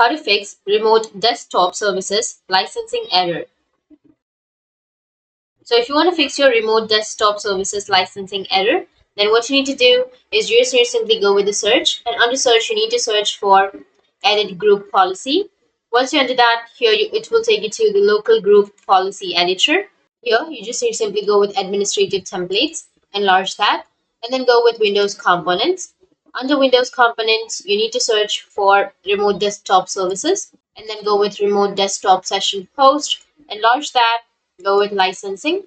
How to fix remote desktop services licensing error. So if you want to fix your remote desktop services licensing error, then what you need to do is you just need to simply go with the search, and under search you need to search for edit group policy. Once you're under that, it will take you to the local group policy editor. Here you just need to simply go with administrative templates, enlarge that, and then go with Windows components. Under Windows components, you need to search for remote desktop services, and then go with remote desktop session host, enlarge that, go with licensing.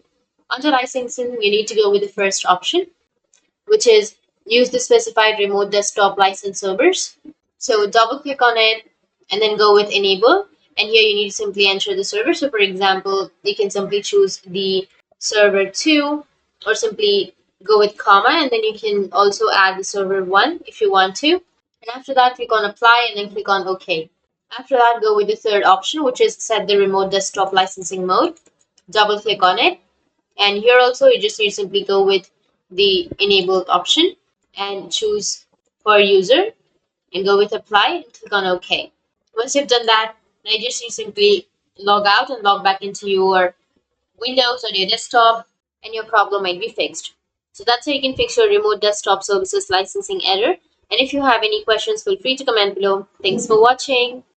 Under licensing, you need to go with the first option, which is use the specified remote desktop license servers. So double click on it and then go with enable. And here you need to simply enter the server. So for example, you can simply choose the server 2 or simply go with comma, and then you can also add the server 1 if you want to. And after that, click on apply and then click on OK. After that, go with the third option, which is set the remote desktop licensing mode. Double click on it. And here also, you just need to simply go with the enabled option and choose per user and go with apply and click on OK. Once you've done that, now you just need to simply log out and log back into your Windows or your desktop, and your problem might be fixed. So that's how you can fix your remote desktop services licensing error. And if you have any questions, feel free to comment below. Thanks for watching.